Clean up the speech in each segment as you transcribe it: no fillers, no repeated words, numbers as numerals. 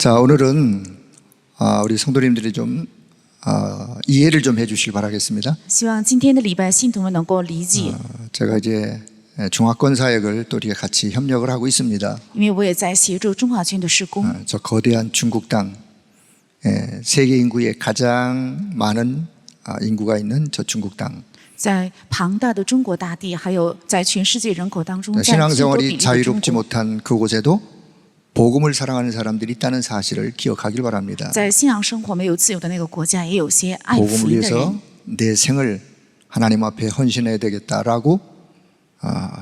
자, 오늘은 우리 성도님들이 좀 이해를 좀 해주시길 바라겠습니다. 希望今天的礼拜信徒们能够理解， 제가 이제 중화권 사역을 또 이렇게 같이 협력을 하고 있습니다. 因为我也在协助中华圈的施工。 저 거대한 중국 땅, 세계 인구의 가장 많은 인구가 있는 저 중국 땅. 在庞大的中国大地，还有在全世界人口当中，占最多比 신앙생활이 例的中 자유롭지 国。 못한 그곳에도 복음을 사랑하는 사람들이 있다는 사실을 기억하길 바랍니다. 在信仰生活没有自由的那个国家，也有些爱 복음을 福音的 위해서 人。 내 생을 하나님 앞에 헌신해야 되겠다라고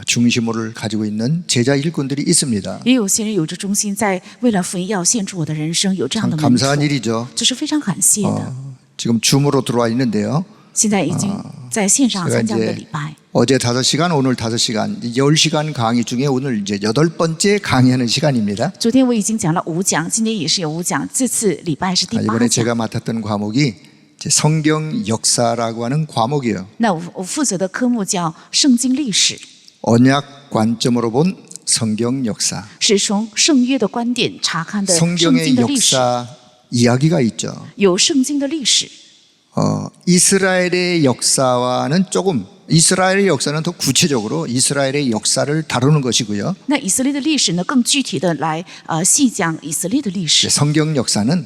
중심을 가지고 있는 제자 일꾼들이 있습니다. 也有些人有着忠心，在为了福音要献出我的人生，有这样 참 的门徒， 감사한 일이죠. 这是非常感谢的。 지금 줌으로 들어와 있는데요. 现在已经在线上 제가 参加我的 이제 礼拜。 어제 5시간, 오늘 5시간, 10시간 강의 중에 오늘 이제 8번째 강의하는 시간입니다. 昨天我已经讲了5讲，今天也是有5讲，这次礼拜是第 이번에 8 제가 讲。 맡았던 과목이 이제 성경 역사라고 하는 과목이에요. 那我负责的科目叫圣经历史， 언약 관점으로 본 성경 역사. 是从圣约的观点查看的圣经 성경의 的历史， 역사 이야기가 있죠. 有圣经的历史。 이스라엘의 역사와는 조금 이스라엘의 역사는 더 구체적으로 이스라엘의 역사를 다루는 것이고요. 那以色列的历史呢，更具体的来细讲以色列的历史。 성경 역사는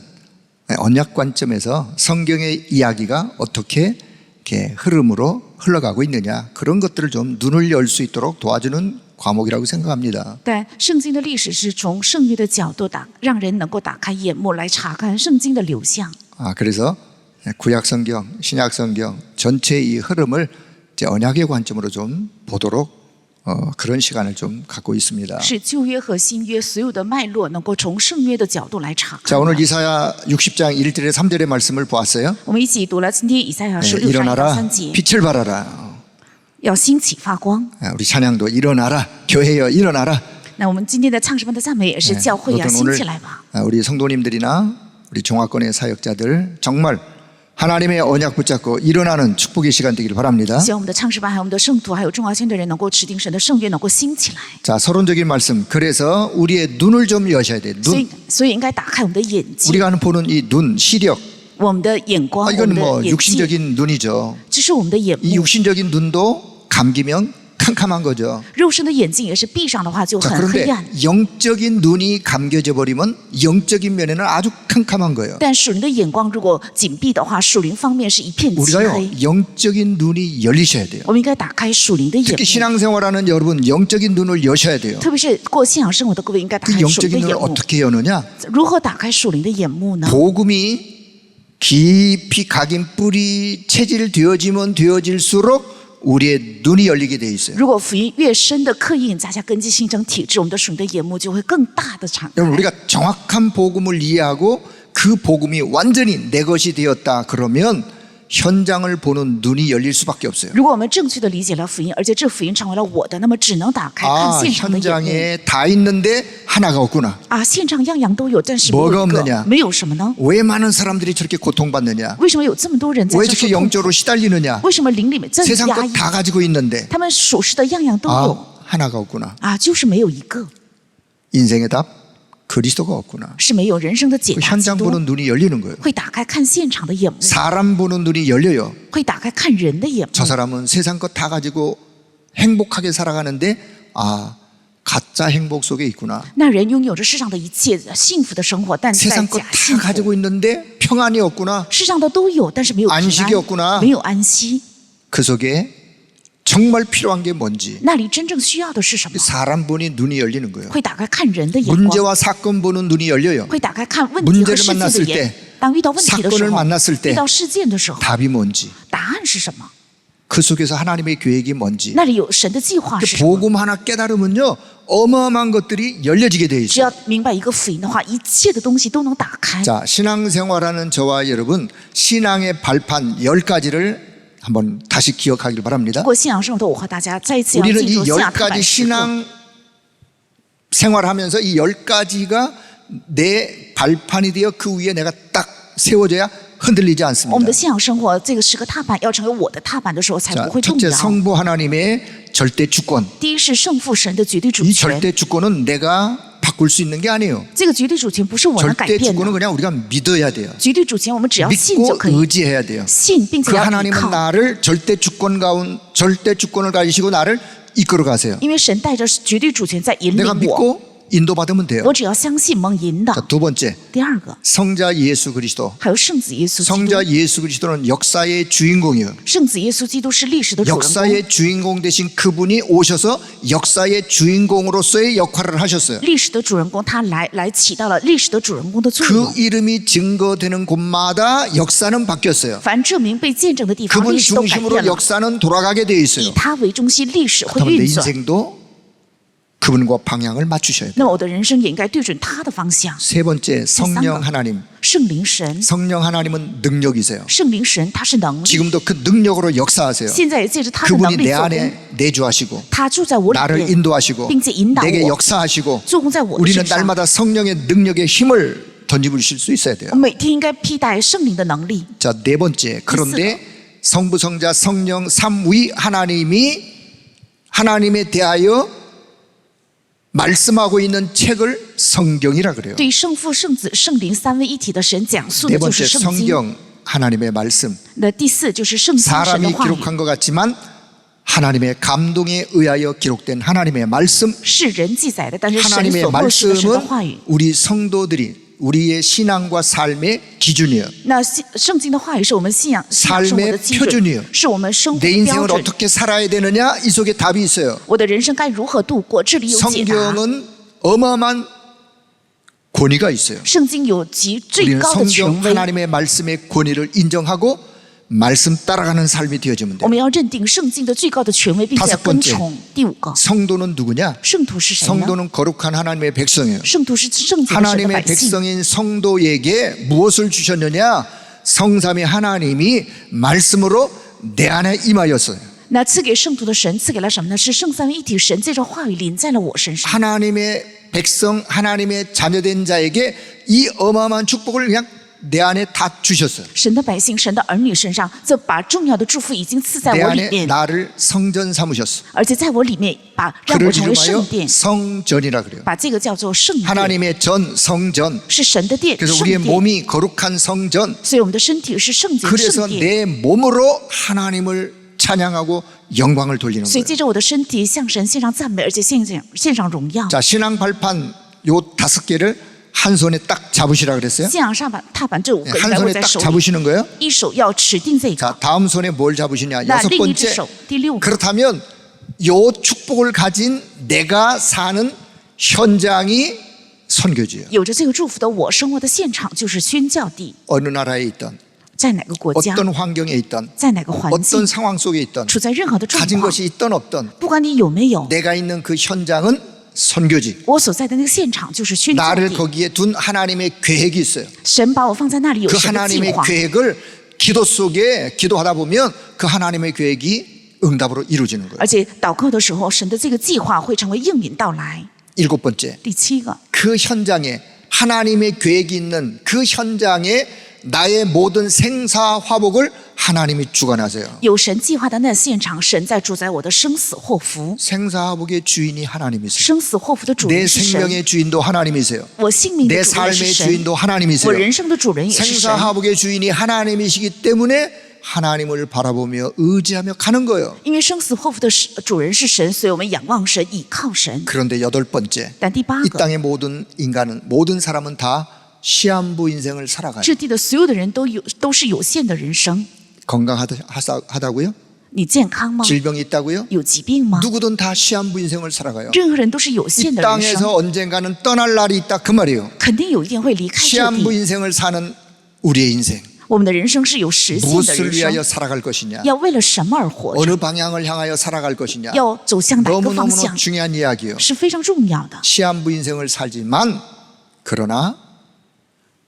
언약 관점에서 성경의 이야기가 어떻게 이렇게 흐름으로 흘러가고 있느냐 그런 것들을 좀 눈을 열 수 있도록 도와주는 과목이라고 생각합니다. 但圣经的历史是从圣约的角度让人能够打开眼目来查看圣经的流向。 그래서 구약 성경, 신약 성경 전체의 이 흐름을 이제 언약의 관점으로 좀 보도록 그런 시간을 좀 갖고 있습니다. 是旧约和新约所有的脉络能够从圣约的角度来查看。 자, 오늘 이사야 60장 1절에 3절의 말씀을 보았어요. 我们一起读了今天以赛亚书6章1到 일어나라 3节， 빛을 발하라. 要兴起发光。 우리 찬양도 일어나라 교회여 일어나라. 那我们今天的唱诗班的赞美也是教会要 어떤 兴 오늘 起来吧。 우리 성도님들이나 우리 종합권의 사역자들 정말 하나님의 언약 붙잡고 일어나는 축복의 시간 되기를 바랍니다. 希望我们的唱诗班、还有我们的圣徒、还有中华圈的人能够持定神的圣约，能够兴起来。 자, 서론적인 말씀. 그래서 우리의 눈을 좀 여셔야 돼. 所以应该打开我们的眼睛， 우리가 보는 이 눈, 시력. 我们的眼光，我 이건 们的 뭐 眼界， 육신적인 눈이죠. 这是我们的眼 이 目。 육신적인 눈도 감기면 캄캄한 거죠. 肉身的眼睛也是闭上的话就 자, 很黑 그런데 暗， 영적인 눈이 감겨져 버리면 영적인 면에는 아주 캄캄한 거예요. 但属灵的眼光如果紧闭的话，属灵方面是一片漆 우리가요 黑。 영적인 눈이 열리셔야 돼요. 我们应该打开属灵的眼 특히 目， 신앙생활하는 여러분 영적인 눈을 여셔야 돼요. 特别是过信仰生活的各位，应该打 그 开属灵 영적인 的 눈을 眼目。 어떻게 여느냐? 如何打开属灵的眼目呢？ 복음이 깊이 각인 뿌리 체질되어지면 되어질수록 우리의 눈이 열리게 돼 있어요. 如果福音越深的刻印，加下根基形成体制，我们的属灵的眼目就会更大的敞开。 여러분 우리가 정확한 복음을 이해하고 그 복음이 완전히 내 것이 되었다 그러면 현장을 보는 눈이 열릴 수밖에 없어요. 如果我们正确的理解了福音，而且这福音成为了我的，那么只能打开看现场的眼目。 현장에 다 있는데 하나가 없구나. 现场样样都有，但是没有 뭐가 一 없느냐 个，没有什么呢？ 왜 많은 사람들이 저렇게 고통받느냐? 为什么有这么多人在 왜 这 저렇게 受痛苦？ 영적으로 시달리느냐? 为什么灵里面这么 세상 压 것 抑？ 다 가지고 있는데 他们属实的样样都有 하나가 없구나. 就是没有一个， 인생의 답 그리스도가 없구나. 是没有人生的解 그 答基 현장 督， 보는 눈이 열리는 거예요. 会打开看现场的眼目， 사람 보는 눈이 열려요. 会打开看人的眼目 저 。 사람은 세상 것 다 가지고 행복하게 살아가는데 가짜 행복 속에 있구나. 那人拥有着世上的一切幸福的生活，但在 세상 것 假 다 幸福。 가지고 있는데 평안이 없구나. 世上的都有，但是没有平 안식이 없구나 安，没有安息。 그 속에 정말 필요한 게 뭔지 那里真正需要的是什么？ 사람 보니 눈이 열리는 거예요. 会打开看人的眼光， 문제와 사건 보는 눈이 열려요. 会打开看问题和 문제를 事件的 만났을 眼 때 。当遇到问题的时 사건을 候， 만났을 때 遇到事件的时候， 답이 뭔지 答案是什么？ 그 속에서 하나님의 계획이 뭔지 那里有神的计划 그 是什么？ 복음 하나 깨달으면요 어마어마한 것들이 열려지게 돼 只 있어요. 要明白一个福音的话，一切的东西都能打开。 자, 신앙생활하는 저와 여러분 신앙의 발판 10가지를 한번 다시 기억하길 바랍니다. 过信仰生活，我和大家再一次要 우리는 记 이 住信仰踏 10가지 板时刻。 신앙 생활하면서 이 10가지가 내 발판이 되어 그 위에 내가 딱 세워져야 흔들리지 我们 않습니다. 的信仰生活，这个是个踏板，要成为我的踏板的时候，才 자, 不会动 첫째 摇。 성부 하나님의 절대 주권. 第一是圣父神的绝对主 이 权， 절대 주권은 내가 바꿀 바꿀 수 있는 게 아니에요. 这个绝对主权不是我能改 절대 变 주권은 的， 그냥 우리가 믿어야 돼요. 绝对主权我们只要信就 믿고 可以， 의지해야 돼요. 信并且 그 要依 하나님은 靠， 나를 절대 주권을 가지시고 나를 이끌어 가세요. 因为神带着绝对主权在引 내가 领我， 믿고 인도받으면 돼요. 我只要相信蒙引导 자, 。 두 번째, 第二个， 성자 예수 그리스도. 还有圣子耶稣基督， 성자 예수 그리스도는 역사의 주인공이에요. 圣子耶稣基督是历史的主人公， 역사의 주인공 되신 그분이 오셔서 역사의 주인공으로서의 역할을 하셨어요. 历史的主人公他来起到了历史的主人公的作 그 用。 이름이 증거되는 곳마다 역사는 바뀌었어요. 凡证明被见证的地方， 그분 历史都改 중심으로 变了。 역사는 돌아가게 되어 以 있어요. 他为中心，历史会 그렇다면 내 运转。 인생도 그분과 방향을 맞추셔야 돼요. 那么我的人生也应该对准他的方向。 세 번째, 성령 하나님. 圣灵神， 성령 하나님은 능력이세요. 圣灵神他是能力， 지금도 그 능력으로 역사하세요. 现在也借着他的能 그분이 力 내 做工， 안에 내주하시고 他住在我里 나를 面， 인도하시고 并且引导 내게 我， 역사하시고 做工在我的 우리는 身上。 날마다 성령의 능력의 힘을 던지부실 수 있어야 돼요. 我每天应该披戴圣灵的能力。 자, 네 번째. 그런데 성부, 성자, 성령 삼위 하나님에 대하여 말씀하고 있는 책을 성경이라 그래요. 对圣父、圣子、圣灵三位一体的神讲述 네 的就 번째, 是圣经。 성경 하나님의 말씀. 那第四就是圣经神 사람이 的话语， 기록한 것 같지만 하나님의 감동에 의하여 기록된 하나님의 말씀. 是人记载的，但是神 하나님의 所默示的神的话语 말씀은 。 우리 성도들이 우리의 신앙과 삶의 기준이에요. 那圣经的话语是我们信仰生活的基 삶의표준이에요 准，是我们生活 내 的标 인생을 准。 어떻게 살아야 되느냐 이 속에 답이 있어요. 我的人生该如何度过？这里有解答。 성경은 어마어마한 권위가 있어요. 圣经有极最 우리는 高的权 성경 威， 하나님의 말씀의 권위를 인정하고 말씀 따라가는 삶이 되어지면 我 돼요. 们要认定圣经的最高的权威，并且 다섯 跟 번째 从。第五个， 성도는 누구냐? 圣徒是谁呢？ 성도는 거룩한 하나님의 백성이에요. 圣徒是圣洁的神的 하나님의 百姓。 백성인 성도에게 무엇을 주셨느냐? 성삼위 하나님이 말씀으로 내 안에 임하였어요. 那赐给圣徒的神赐给了什么呢？是圣三位一体神借着话语临在了我身上。 하나님의 백성, 하나님의 자녀된 자에게 이 어마어마한 축복을 그냥 내 안에 다 주셨어요. 神的百姓、神的儿女身上，就把重要的祝福已经赐在 내 我里 안에 面， 나를 성전 삼으셨어요. 而且在我里面让 그를 我成为 이름하여 圣殿， 성전이라 그래요. 把这个叫做圣殿， 하나님의 전, 성전. 是神的殿， 그래서 圣 우리의 殿。 몸이 거룩한 성전. 所以我们的身体是圣洁 그래서 圣殿， 내 몸으로 하나님을 찬양하고 영광을 돌리는 所以 거예요. 借着我的身体向神献上赞美，而且献上荣耀。 자, 신앙 발판 요 5개를 한 손에 딱 잡으시라 그랬어요. 信仰踏板这5个应 한 该握 손에 在 딱 手里， 잡으시는 거예요. 一手要持定这个。 자, 다음 손에 뭘 잡으시냐? 那 여섯 另一只 번째. 手，第6个， 그렇다면 요 축복을 가진 내가 사는 현장이 선교지예요. 有着这个祝福的我生活的现场就是宣教地， 어느 나라에 있던 在哪个国家， 어떤 환경에 있던 在哪个环境 어떤 ， 상황 속에 있던 处在任何的状 가진 况， 것이 있던 없던 不管你有没有， 내가 있는 그 현장은 선교지. 我所在的那个现场就是宣教 나를 地。 거기에 둔 하나님의 계획이 있어요. 神把我放在那里，有 그 神的计 하나님의 划。 계획을 기도 속에 기도하다 보면 그 하나님의 계획이 응답으로 이루어지는 거예요. 而且祷告的时候，神的这个计划会成为应允到来。 일곱 번째, 第7个， 그 현장에 하나님의 계획이 있는 그 현장에 나의 모든 생사 화복을 하나님이 주관하세요. 有神计划的那现场，神在主宰我的生死祸福。 생사 화복의 주인이 하나님이세요. 生死祸福的主 내 人是神， 생명의 주인도 하나님이세요. 我性命的 내 主人是 삶의 神， 주인도 我 하나님이세요. 人生的主人也是 생사 神。 화복의 주인이 하나님이시기 때문에 하나님을 바라보며 의지하며 가는 거예요. 因为生死祸福的主人是神，所以我们仰望神，倚靠神。 그런데 여덟 번째, 但第8 이 个， 땅의 모든 사람은 다 시한부 인생을 살아가요. 这地的所有的人都是有限的人生。 건강하다고요? 你健康吗？ 질병이 있다고요? 有疾病吗？ 누구든 다 시한부 인생을 살아가요. 任何人都是有 이 限的人 땅에서 生， 언젠가는 떠날 날이 있다 그 말이에요. 肯定有一天会离开这 시한부 地。 인생을 사는 우리의 인생 我们的人生是有实现的 무엇을 人 위하여 生， 살아갈 것이냐? 要为了什么而活着？ 어느 방향을 향하여 살아갈 것이냐? 要走向哪个方 너무너무 向 중요한 이야기예요. 是非常重要的。 시한부 인생을 살지만 그러나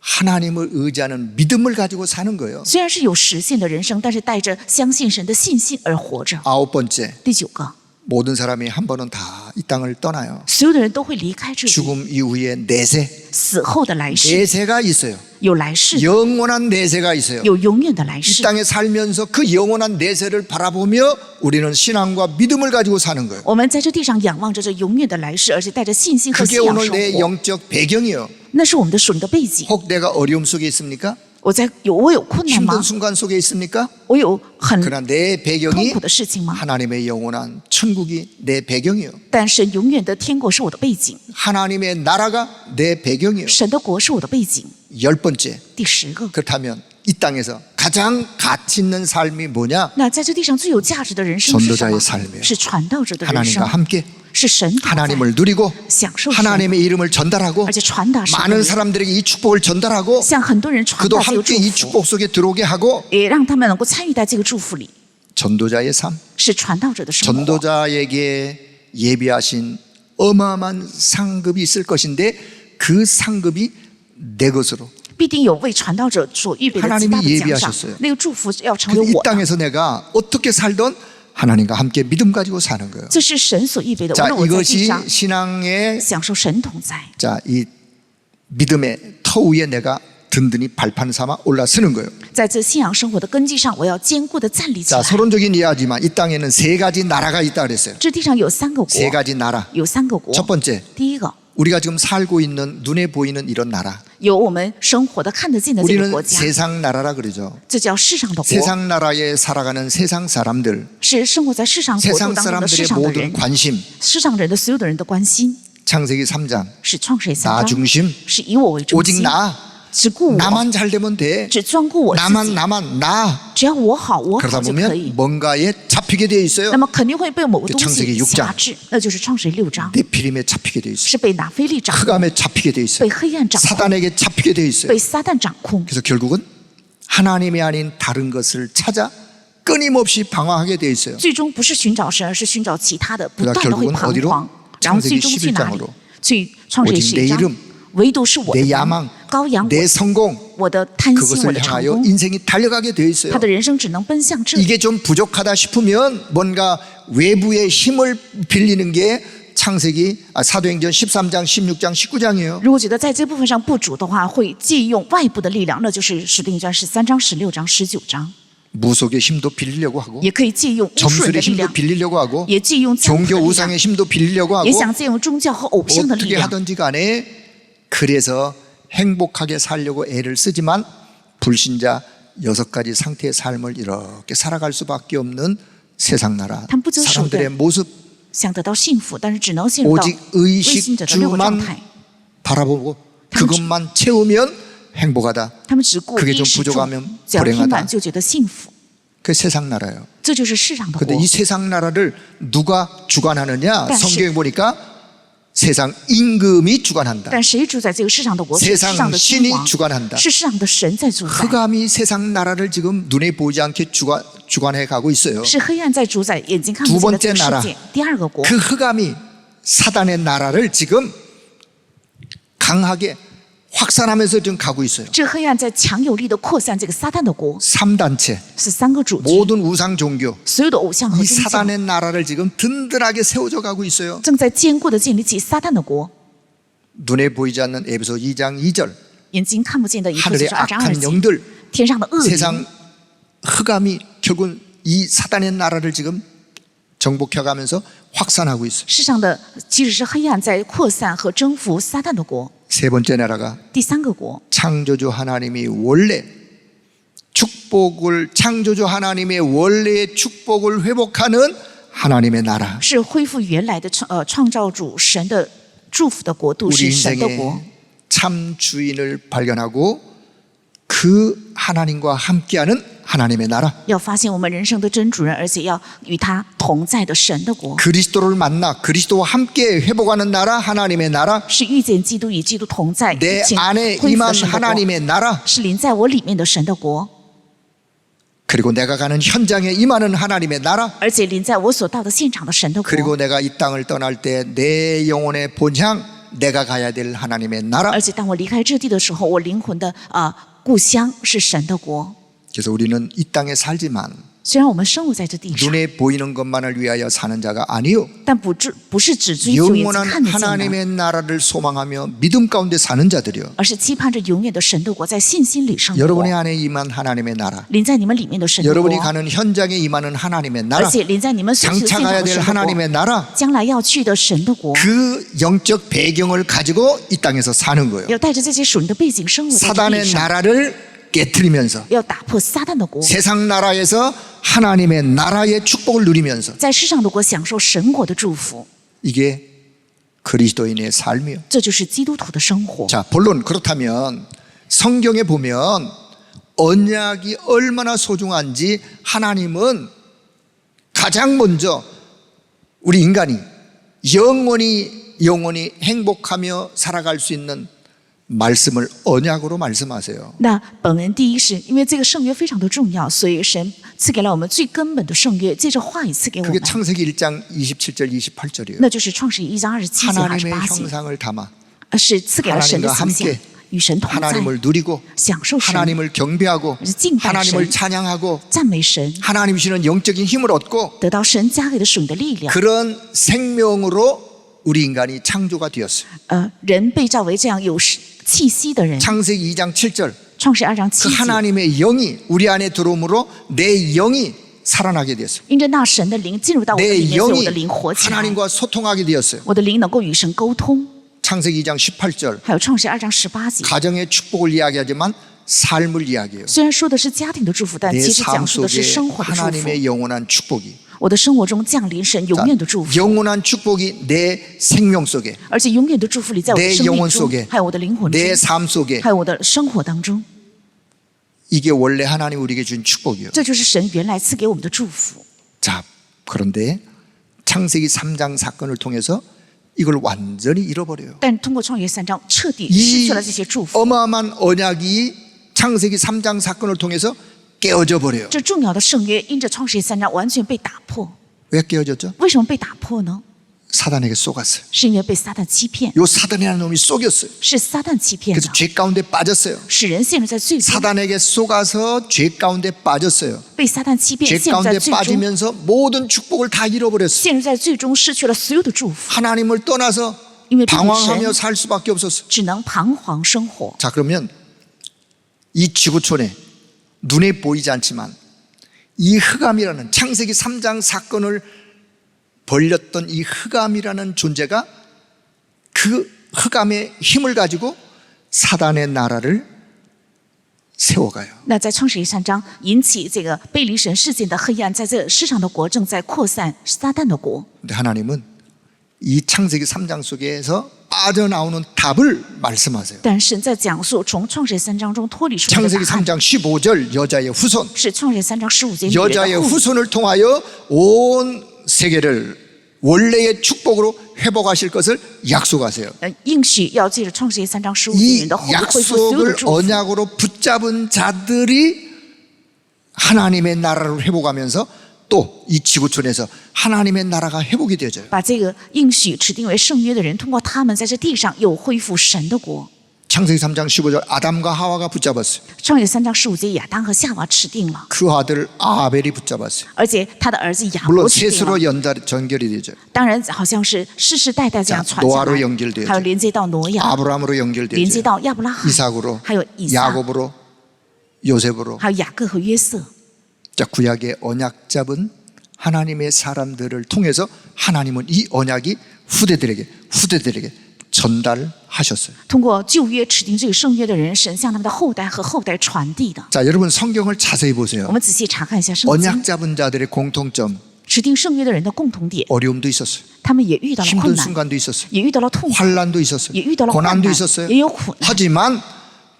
하나님을 의지하는 믿음을 가지고 사는 거예요. 虽然是有实现的人生，但是带着相信神的信心而活着。 아홉 번째, 第9个， 모든 사람이 한 번은 다 이 땅을 떠나요. 所有的人都会离开这里， 죽음 이후에 내세, 死后的来世 내세가 있어요. 有来世， 영원한 내세가 있어요. 有永远的来 이 世。 땅에 살면서 그 영원한 내세를 바라보며 우리는 신앙과 믿음을 가지고 사는 거예요. 我们在这地上仰望着这永远的来世，而且带着信心和 그게 信仰 오늘 生 내 活， 영적 배경이요. 那是我们的属灵的背景。 혹 내가 어려움 속에 있습니까? 我有困难吗 힘든 ？ 순간 속에 있습니까? 我有很 그러나 내 痛 배경이 苦的事情吗？ 하나님의 영원한 천국이 내 배경이요. 但神永远的天国是我的背景， 하나님의 나라가 내 배경이요. 神的国是我的背景。 10번째, 第10个， 그렇다면 이 땅에서 가장 가치 있는 삶이 뭐냐? 那在这地上最有价值的人生是什 전도자의 么？ 삶이에요. 是传道者的人生 하나님과 ， 함께 是神同在 하나님을 누리고 享受神， 하나님의 이름을 전달하고 而且传达神的 많은 名， 사람들에게 이 축복을 전달하고 向很多人传 그도 达这个 함께 祝 이 福， 축복 속에 들어오게 하고 也让他们能够参与在这个祝福里， 전도자의 삶, 是传道者的生活。 전도자에게 예비하신 어마어마한 상급이 있을 것인데 그 상급이 내 것으로 必定有为传道者所预备的极大的奖赏 하나님이예비하셨어요 ，那个祝福要成为 이 我的。 땅에서 내가 어떻게 살던 하나님과 함께 믿음 가지고 사는 거예요. 这是神所预备的。无 자, 论我在地 이것이 上 신앙의 享受神同在， 자, 이 믿음의 터 위에 내가 든든히 발판 삼아 올라서는 거예요. 在这信仰生活的根基上，我要坚固的站立起 자, 来。 서론적인 이야기지만 이 땅에는 세 가지 나라가 있다 그랬어요. 这地上有3个 세 国， 가지 나라. 有3个国。 첫 번째, 第一个， 우리가 지금 살고 있는 눈에 보이는 이런 나라. 有我们生活的看得见的这个 우리는 国家， 세상 나라라 그러죠. 这叫世上的国， 세상 나라에 살아가는 세상 사람들, 是生活在世上国度 세상 当中的世 사람들의 上的 모든 人， 관심. 世上人的所有的人的关心， 창세기 3장, 是创世3 나 章， 중심, 是以我为中 오직 心， 나, 只顾我， 나만 잘 되면 돼. 只专顾我自 나만 己， 나. 只要我好，我 그러다 好就可 보면 以。 뭔가에 잡히게 되어 있어요. 那么肯定会被某个东 창세기 西 6장 辖制，那就是创世6章， 네피림에 잡히게 되어 있어요. 是被拿非利掌控， 흑암에 잡히게 되어 있어요. 被黑暗掌控， 사단에게 잡히게 되어 있어요. 被撒旦掌控。 그래서 결국은 하나님이 아닌 다른 것을 찾아 끊임없이 방황하게 되어 있어요. 最终不是寻找神，而是寻找其他的，不 그러다 断的会 결국은 彷 어디로 徨，然后最终去哪里 창세기 11장으로 ？去创世 오직 내 11 이름 章，唯独是我 내 的 야망, 羔羊， 내 성공 我的贪心，我 그것을 的成 향하여 功， 인생이 달려가게 되어 있어요. 他的人生只能奔向这里。 이게 좀 부족하다 싶으면 뭔가 외부의 힘을 빌리는 게 창세기 사도행전 13장, 16장, 19장이에요. 如果觉得在这部分上不足的话，会借用外部的力量，那就是使徒行传13章、16章、19章， 무속의 힘도 빌리려고 하고 也可以借用巫术人 점술의 的力 힘도 量， 빌리려고 하고 也借用江湖 종교 的力量， 우상의 힘도 빌리려고 하고 也想借用宗教和偶像的力 어떻게 量。 하든지 간에 그래서 행복하게 살려고 애를 쓰지만 불신자 6가지 상태의 삶을 이렇게 살아갈 수밖에 없는 세상 나라 他们不择手段 사람들의 모습 想得到幸福，但是只能陷入到 오직 微信者的6个状 의식주만 态。 바라보고 그것만 채우면 행복하다. 他们只顾 그게 衣 좀 食住， 부족하면 只要填 불행하다. 满就觉得幸福， 그 세상 나라예요. 这就是世上的 근데 国 이 。 세상 나라를 누가 주관하느냐?但是 성경에 보니까 세상 임금이 주관한다. 但谁主宰这个世上的国？是世 세상 上的君 신이 王， 주관한다. 是世上的神在主宰， 흑암이 세상 나라를 지금 눈에 보이지 않게 주관해 가고 있어요. 是黑暗在主宰，眼睛看不 두 见的这 번째 个 나라 世界。第二个国， 그 흑암이 사단의 나라를 지금 강하게 확산하면서 지금 가고 있어요. 这黑暗在强有力的扩散这个撒旦的国， 3단체 是3个主角， 모든 우상 종교 所有的偶像和 이 宗教 사단의 나라를 지금 든든하게 세워져 가고 있어요. 正在坚固的建立起撒旦的国。 눈에 보이지 않는 에베소 2장 2절 眼睛看不见的以弗所 하늘의 书2章2 악한 节， 영들 天上的恶灵， 세상 흑암이 결국 이 사단의 나라를 지금 정복해 가면서 확산하고 있어요. 世上的即使是黑暗在扩散和征服撒旦的国。 세 번째 나라가 第3个国 창조주 하나님이 원래 축복을 창조주 하나님의 원래의 축복을 회복하는 하나님의 나라. 是恢复原来的创造主神的祝福的国度， 우리 是神的国。 인생의 참 주인을 발견하고 그 하나님과 함께하는 하나님의 나라. 要发现我们人生的真主人，而且要与他同在的神的国， 그리스도를 만나 그리스도와 함께 회복하는 나라 하나님의 나라. 是遇见基督与基督同在， 내 并 안에 恢复 임한 的神的国， 하나님의 나라. 是临在我里面的神的国， 그리고 내가 가는 현장에 임하는 하나님의 나라. 而且临在我所到的现场的神的国。 그리고 내가 이 땅을 떠날 때 내 영혼의 본향 내가 가야 될 하나님의 나라. 而且当我离开这地的时候，我灵魂的故乡是神的国。 그래서 우리는 이 땅에 살지만 虽然我们生活在这地上， 눈에 보이는 것만을 위하여 사는 자가 아니요 但不是只追求眼睛 영원한 看得见的， 하나님의 나라를 소망하며 믿음 가운데 사는 자들이요 而是期盼着永远的神的国在信心里生活。 여러분의 안에 임한 하나님의 나라 临在你们里面的神的 여러분이 国， 가는 현장에 임하는 하나님의 而 나라 且临在你们所去的 장차 现场 가야 的 될 神的国， 하나님의 나라 将来要去的神的国， 그 영적 배경을 가지고 이 땅에서 사는 거예요 要带着这些属灵的背景生活在这地 사단의 上， 나라를 깨트리면서 要打破撒旦的国， 세상 나라에서 하나님의 나라의 축복을 누리면서 在世上的国享受神国的祝福， 이게 그리스도인의 삶이요 这就是基督徒的生活。 자, 본론 그렇다면 성경에 보면 언약이 얼마나 소중한지 하나님은 가장 먼저 우리 인간이 영원히 행복하며 살아갈 수 있는 말씀을 언약으로 말씀하세요. 那本文第一是因为这个圣约非常的重要，所以神赐给了我们最根本的圣约，借着话语赐给我 그게 们， 창세기 1장 27절 28절이에요. 那就是创世记1章27节 하나님의 28节， 형상을 담아 是赐给了神的 하나님과 形象 함께 ，与神同在， 하나님을 누리고 享受神， 하나님을 경배하고敬拜 하나님을 神， 찬양하고 赞美神， 하나님 주시는 영적인 힘을 얻고 得到神加给的属灵的力量。 그런 생명으로 우리 인간이 창조가 되었어요. 人被造为这样有气息的人。 창세기 2장 7절 创世2章 그 7节， 하나님의 영이 우리 안에 들어옴으로 내 영이 살아나게 되었어요. 因着那神的灵进入到我的 내 里面，所以我 영이 的灵活起来， 하나님과 소통하게 되었어요. 我的灵能够与神沟通。 창세기 2장 18절 还有创世2章18节， 가정의 축복을 이야기하지만 삶을 이야기해요. 虽然说的是家庭的祝福，但 내 其实 삶 讲述的是 속에 生活的祝福。 하나님의 영원한 축복이 我的生活中降临神永远的祝福， 영원한 축복이 내 생명 속에 而且永远的祝福里在我的 내 生命 영혼 中 속에 ，还有我的灵魂中， 내 삶 속에 还有我的生活当中， 이게 원래 하나님 우리에게 준 축복이에요. 这就是神原来赐给我们的祝福。 자, 그런데 창세기 3장 사건을 통해서 이걸 완전히 잃어버려요. 但通过创约3章，彻底失 이 去了这些祝福。 어마어마한 언약이 창세기 3장 사건을 통해서 깨어져 버려요. 这重要的圣约因着创世3章完全被打破。 왜 깨어졌죠? 为什么被打破呢？ 사단에게 쏘갔어요. 是因为被撒旦欺骗， 요 사단이라는 놈이 쏘겼어요. 是撒旦欺骗 그래서 的， 죄 가운데 빠졌어요. 使人陷入在罪中， 사단에게 쏘가서 죄 가운데 빠졌어요. 被撒旦欺骗， 죄 陷入在 가운데 罪中， 빠지면서 모든 축복을 다 잃어버렸어요. 陷入在罪中，失去了所有的祝福， 하나님을 떠나서 因为不理 방황하며 神， 살 수밖에 없었어요. 只能彷徨生活。 자, 그러면 이 지구촌에 눈에 보이지 않지만 이 흑암이라는 창세기 3장 사건을 벌렸던 이 흑암이라는 존재가 그 흑암의 힘을 가지고 사단의 나라를 세워가요. 那在创世记3章引起这个背离神事件的黑暗，在这世上的国正在扩散，撒旦的国。 근데 하나님은 이 창세기 3장 속에서 빠져나오는 답을 말씀하세요. 但神在讲述从创世记3章中脱离出来的 창세기 答案， 3장 15절 여자의 후손 是创世记3章15节女人 여자의 的后裔， 후손을 통하여 온 세계를 원래의 축복으로 회복하실 것을 약속하세요. 应许要借着创世记3章15节女 이 人的后裔恢复所有的 약속을 祝福。 언약으로 붙잡은 자들이 하나님의 나라를 회복하면서 또 이 지구촌에서 하나님의 나라가 회복이 되어져요. 把这个应许指定为圣约的人，通过他们在这地上有恢复神的国。 창세기 3장 15절 아담과 하와가 붙잡았어요. 创世3章15节，亚当和夏娃指定了， 그 아들 아벨이 붙잡았어요. 而且他的儿子雅 물론 各指定 셋으로 了。 전결이 되죠. 当然，好像是世世代代这样 자 传下 노아로 来， 연결되죠. 还有连接到挪亚， 아브라함으로 连接 연결되죠. 到亚伯拉罕， 이삭으로 还有以撒， 야곱으로 요셉으로. 还有雅各和约瑟。 자, 구약의 언약 잡은 하나님의 사람들을 통해서 하나님은 이 언약이 후대들에게 전달하셨어요. 通过旧约指定这个圣约的人，神向他们的后代和后代传递的。 자, 여러분 성경을 자세히 我 보세요. 们仔细查看一下圣经， 언약 잡은 자들의 공통점, 指定圣约的人的共同点， 어려움도 있었어요. 他们也遇到了 힘든 困难， 순간도 있었어요. 也遇到了痛苦， 환란도 있었어요. 也遇到了患 고난도 难， 있었어요. 也有苦难。 하지만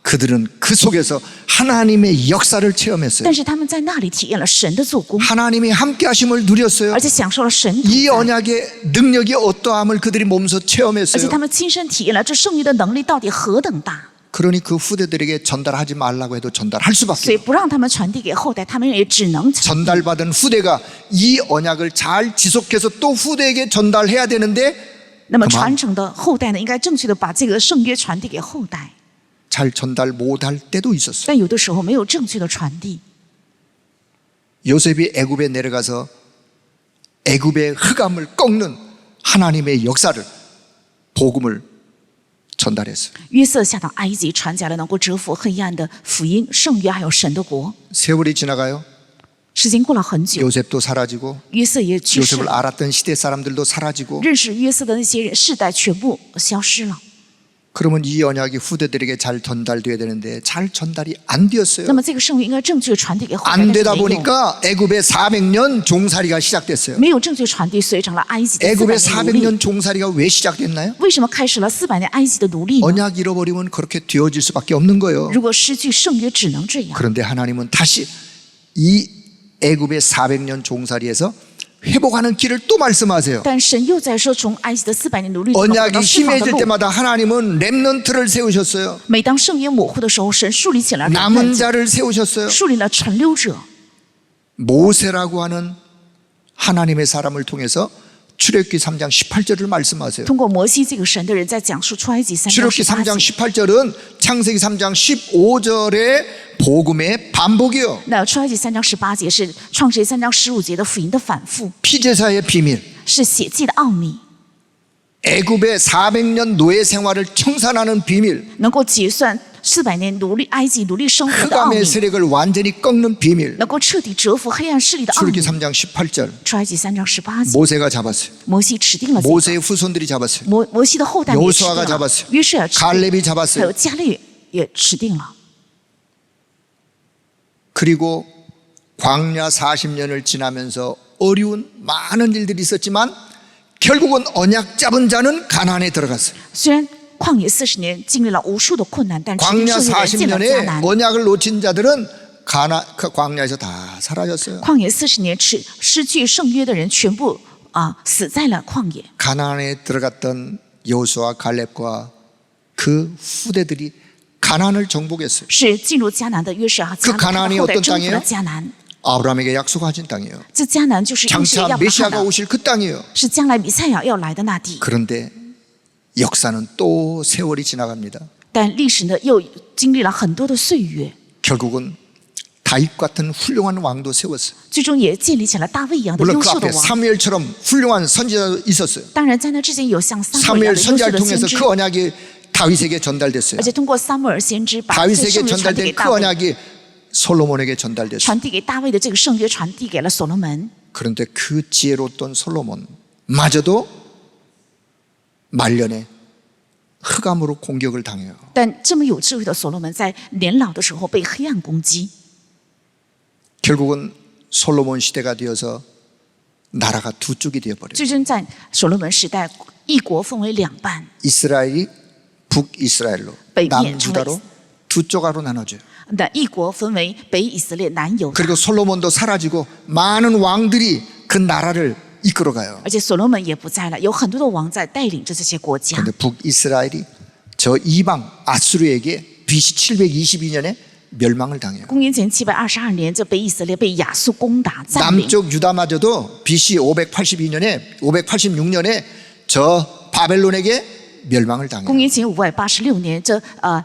그들은 그 속에서 하나님의 역사를 체험했어요. 但是他们在那里体验了神的做工， 하나님의 함께 하심을 누렸어요. 而且享受了神同 이 在， 언약의 능력이 어떠함을 그들이 몸소 而且 체험했어요. 他们亲身体验了这圣约的能力到底何等大。 그러니 그 후대들에게 전달하지 말라고 해도 전달할 所 수밖에 以 없어요. 不让他们传递给后代，他们也只能传。 전달받은 후대가 이 언약을 잘 지속해서 또 후대에게 전달해야 되는데 那么传承的后代呢，应该正确的把这个圣约传递给后代， 잘 전달 못할 때도 있었어요. 但有的时候没有正确的传递。 요셉이 애굽에 내려가서 애굽의 흑암을 꺾는 하나님의 역사를, 복음을 전달했어요. 约瑟下到埃及，传讲了能够折服黑暗的福音、圣约还有神的国。 세월이 지나가요. 时间过了很久， 요셉도 사라지고 约瑟也去世 요셉을 了， 알았던 시대 사람들도 사라지고. 认识约瑟的那些人世代全部消失了。 그러면 이 언약이 후대들에게 잘 전달돼야 되는데 잘 전달이 안 되었어요. 那么这个圣约应该正确传递给后代， 안 但是 되다 没有， 보니까 애굽의 400년 종살이가 시작됐어요. 没有正确传递，所以成了埃及的 애굽의 400年奴隶。 400년 종살이가 왜 시작됐나요? 为什么开始了400年埃及的奴隶呢？ 언약 잃어버리면 그렇게 되어질 수밖에 없는 거예요. 如果失去圣约，只能这样。 그런데 하나님은 다시 이 애굽의 400년 종살이에서 회복하는 길을 또 말씀하세요. 但神又在说，从埃及的400年奴隶中到 언약이 释放的 심해질 路。 때마다 하나님은 렘넌트를 세우셨어요. 每当圣约模糊的时候，神树立起来了 남은 人， 자를 세우셨어요. 树立了存留者。 모세라고 하는 하나님의 사람을 통해서 출애굽기 3장 18절을 말씀하세요. 通过摩西这个神的人，在讲述出埃及3章 출애굽기 3장 18节。 18절은 창세기 3장 15절의 복음의 반복이요. 那出埃及3章18节是创世纪3章15节的福音的反复， 피제사의 비밀, 是血祭的奥秘， 애굽의 400년 노예 생활을 청산하는 비밀, 能够结算400年埃及奴隶生活的奥秘 흑암의 ， 세력을 완전히 꺾는 비밀. 能够彻底折服黑暗势力的奥秘 출애굽기 。 3장 18절. 出埃及3章18节， 모세가 잡았어요. 摩西指定了这个， 모세의 후손들이 잡았어요. 摩西的后代也指定 여호수아가 了 잡았어요 ，约书亚指定， 갈렙이 还有 잡았어요. 加列也指定了。 그리고 광야 40년을 지나면서 어려운 많은 일들이 있었지만 결국은 언약 잡은 자는 가나안에 들어갔어요. 虽然旷野40年经历了无数的困难，但指定 광야 圣约人进了迦 40년에 南。 언약을 놓친 자들은 그 광야에서 다 사라졌어요. 旷野40年失去圣约的人，全部死在了旷野。 가나안에 들어갔던 여호수아 갈렙과 그 후대들이 가나안을 정복했어요. 是进入迦南的约书亚和迦 그 南，他 가나안이 的后代 어떤 征服 땅이에요? 了迦南。 아브라함에게 약속하신 땅이에요. 这迦南就是应许 장차 亚伯拉罕 메시아가 的， 오실 그 땅이에요. 是将来弥赛亚要来的那地。 그런데 역사는 또 세월이 지나갑니다. 但历史呢，又经历了很多的岁月， 결국은 다윗 같은 훌륭한 왕도 세웠어요. 最终也建立起了大卫一样的 물론 优 그 秀的 앞에 王。 사무엘처럼 훌륭한 선지자도 있었어요. 当然，在那之前有像撒母耳 사무엘 一样的优秀 선지자를 的先 통해서 知， 그 언약이 다윗에게 전달됐어요. 而且通过撒母耳先知把这个 다윗에게 圣约传递给 전달된 大 그 卫， 언약이 솔로몬에게 전달됐어요. 传递给大卫的这个圣约传递给了所罗门。 그런데 그 지혜로웠던 솔로몬마저도 말년에 흑암으로 공격을 당해요. 但这么有智慧的所罗门，在年老的时候被黑暗攻击， 결국은 솔로몬 시대가 되어서 나라가 두 쪽이 되어버려요. 最终在所罗门时代，一国分为两半， 이스라엘이 북이스라엘로北面 남유다로 두 쪽으로 나눠져요. 那一国分为北以色列、南犹大， 그리고 솔로몬도 사라지고 많은 왕들이 그 나라를 이끌어가요. 而且所罗门也不在了，有很多的王在带领着这些国家。 그런데 북이스라엘이 저 이방 아수르에게 BC 722년에 멸망을 당해요. 公元前722年，这北以色列被亚述攻打占领， 남쪽 유다마저도 BC 586년에 저 바벨론에게 멸망을 公 당해요. 元前586年，这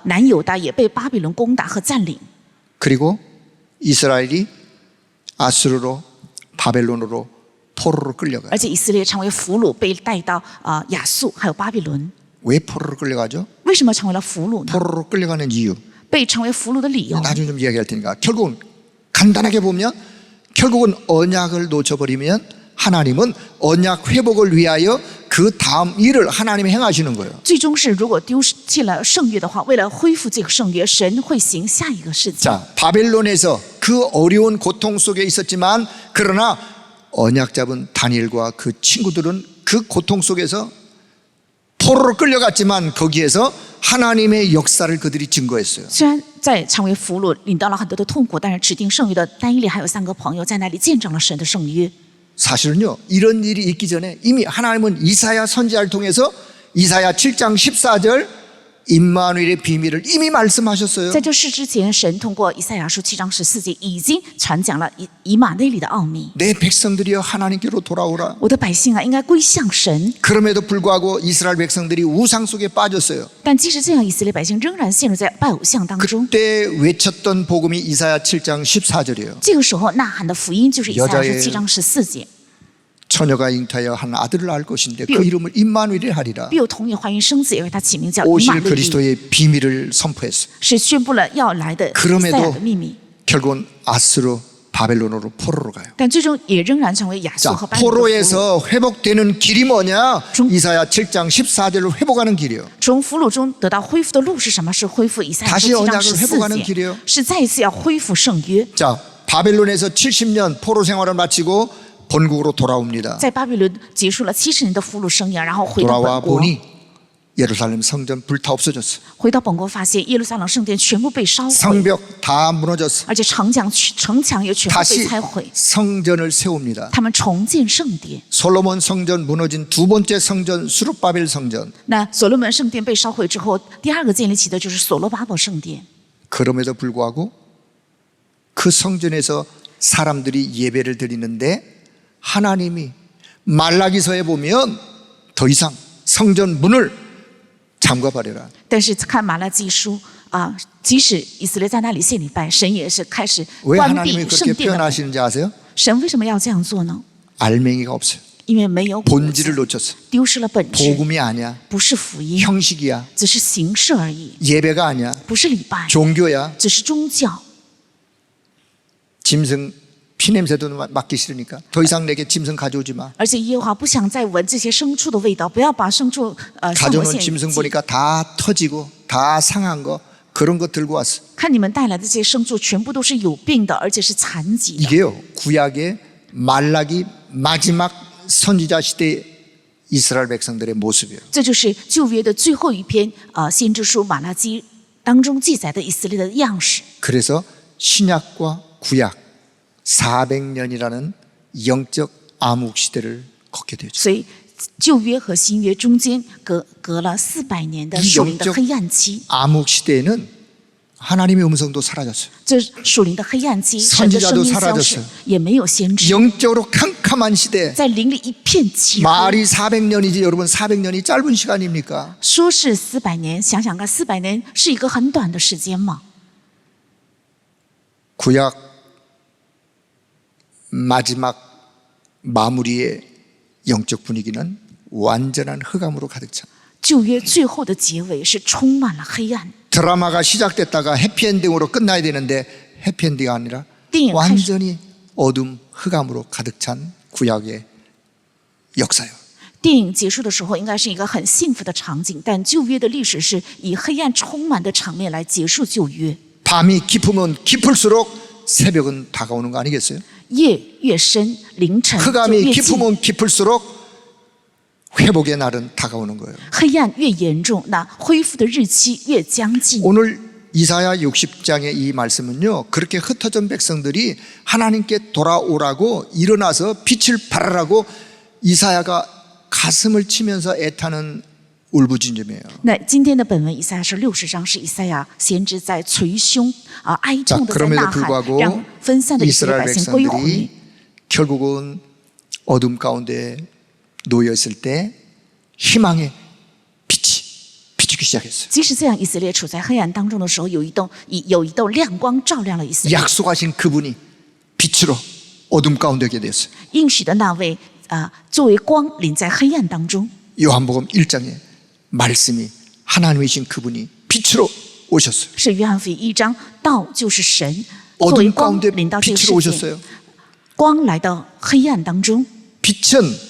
南犹大也被巴比伦攻打和占领， 그리고 이스라엘이 아수르로 바벨론으로 포로로 끌려가요. 而且以色列成为俘虏，被带到亚述还有巴比伦。 왜 포로로 끌려가죠? 为什么成为了俘虏呢？ 포로로 끌려가는 이유 被成为俘虏的理由， 나중에 좀 이야기할 테니까 결국은 간단하게 보면 결국은 언약을 놓쳐버리면 하나님은 언약 회복을 위하여 그 다음 일을 하나님이 행하시는 거예요. 最终是如果丢弃了圣约的话，为了恢复这个圣约，神会行下一个事情。 자, 바벨론에서 그 어려운 고통 속에 있었지만 그러나 언약 잡은 다니엘과 그 친구들은 그 고통 속에서 포로로 끌려갔지만 거기에서 하나님의 역사를 그들이 증거했어요. 虽然在成为俘虏，领到了很多的痛苦，但是指定圣约的单一里还有3个朋友在那里见证了神的圣约。 사실은요, 이런 일이 있기 전에 이미 하나님은 이사야 선지자를 통해서 이사야 7장 14절 임마누엘의 비밀을 이미 말씀하셨어요. 在这事之前，神通过以赛亚书7章14节已经传讲了以马内利的奥秘。 내 백성들이여 하나님께로 돌아오라. 我的百姓啊，应该归向神。 그럼에도 불구하고 이스라엘 백성들이 우상 속에 빠졌어요. 但即使这样，以色列百姓仍然陷入在拜偶像当中。 그때 외쳤던 복음이 이사야 7장 14절이에요. 这个时候呐喊的福音就是以赛亚书 여자의 7章14节。 처녀가 잉타하여 한 아들을 낳을 것인데 그 이름을 임마누엘이 하리라. 必有童女怀孕生子，也为他起名叫以马 오실 内利， 그리스도의 비밀을 선포했어요. 是宣布了要来的以赛亚 그럼에도 的秘密。 결국은 아스로 바벨론으로 포로로 가요. 但最终也仍然成为亚述 자, 和巴比伦的俘虏。 포로에서 회복되는 길이 뭐냐? 이사야 7장 14절로 회복하는 길이요. 从俘虏中得到恢复的路是什么？是恢复以赛亚书 다시 7章 언약을 회복하는 14 길이에요. 节，是再一次要恢复圣约。 자, 바벨론에서 70년 포로 생활을 마치고 본국으로 돌아옵니다. 在巴比伦结束了70年的俘虏生涯，然后回到 돌아와 本国， 보니 예루살렘 성전 불타 없어졌어. 回到本国发现耶路撒冷圣殿全部被烧毁， 성벽 다 무너졌어. 而且城墙也全部被 다시 拆毁。 성전을 세웁니다. 他们重建圣殿。 솔로몬 성전 무너진 두 번째 성전 수룹바벨 성전. 那所罗门圣殿被烧毁之后，第二个建立起的就是所罗巴伯圣殿。 그럼에도 불구하고 그 성전에서 사람들이 예배를 드리는데 하나님이 말라기서에 보면 더 이상 성전 문을 잠가버려라. 但是看马拉基书啊，即使以色列在那里献礼拜，神也是开始 왜 关 하나님이 闭圣 그렇게 殿的门。 표현하시는지 아세요? 神为什么要这样做呢？ 알맹이가 없어요. 因为没有骨 본질을 子， 놓쳤어. 丢失了本质， 복음이 아니야. 不是福音， 형식이야. 只是形式而已， 예배가 아니야. 不是礼拜， 종교야. 只是宗教。 짐승 피냄새도 맡기 싫으니까 더 이상 내게 짐승 가져오지 마. 而且耶和华不想再闻这些牲畜的味道，不要把牲畜向我 가져오는 献 짐승 祭。 보니까 다 터지고 다 상한 거 그런 거 들고 왔어. 看你们带来的这些牲畜，全部都是有病的，而且是残疾的。 이게요 구약의 말라기 마지막 선지자 시대 이스라엘 백성들의 모습이에요. 这就是旧约的最后一篇先知书马拉基当中记载的以色列的样式。 그래서 신약과 구약 400년이라는 영적 암흑 시대를 걷게 되죠. 所以旧约和新约中间隔了400年的 이 属灵的 영적 黑暗期。 암흑 시대에는 하나님의 음성도 사라졌어요. 这属灵的黑暗期，神的声 선지자도 音消失 사라졌어요 ，也没有先知， 영적으로 캄캄한 시대. 在灵里一片漆黑。 말이 400년이지 여러분 400년이 짧은 시간입니까? 说是400年，想想看，400年是一个很短的时间吗？ 구약 마지막 마무리의 영적 분위기는 완전한 흑암으로 가득 차. 旧约最后的结尾是充满了黑暗。 드라마가 시작됐다가 해피엔딩으로 끝나야 되는데 해피엔딩이 아니라 띵, 완전히 어둠 흑암으로 가득 찬 구약의 역사예요. 电影结束的时候应该是一个很幸福的场景，但旧约的历史是以黑暗充满的场面来结束旧约。 밤이 깊으면 깊을수록 새벽은 다가오는 거 아니겠어요? 夜越深，凌晨就 흑암이 越近， 깊으면 깊을수록 회복의 날은 다가오는 거예요. 黑暗越严重，那恢复的日期越将近。 오늘 이사야 60장의 이 말씀은요 그렇게 흩어진 백성들이 하나님께 돌아오라고 일어나서 빛을 발하라고 이사야가 가슴을 치면서 애타는 울부짖음이에요. 那今天的本文以赛亚是60章，是以赛亚先知在捶胸哀 자, 痛的在 그럼에도 呐喊， 불구하고 让分散的以色列 이스라엘 百姓归回 백성들이 。 결국은 어둠 가운데 놓여 있을 때 희망의 빛이 비추기 시작했어요. 即使这样，以色列处在黑暗当中的时候，有一道亮光照亮了以色列。 약속하신 그분이 빛으로 어둠 가운데 오게 됐어요. 应许的那位作为光领在黑暗当中。 요한복음 1장에 말씀이 하나님이신 그분이 빛으로 오셨어요. 是约翰福音1章，道就是神，作为 어둠 光 가운데 领到这个 빛으로 世界， 오셨어요. 光来到黑暗当中。 빛은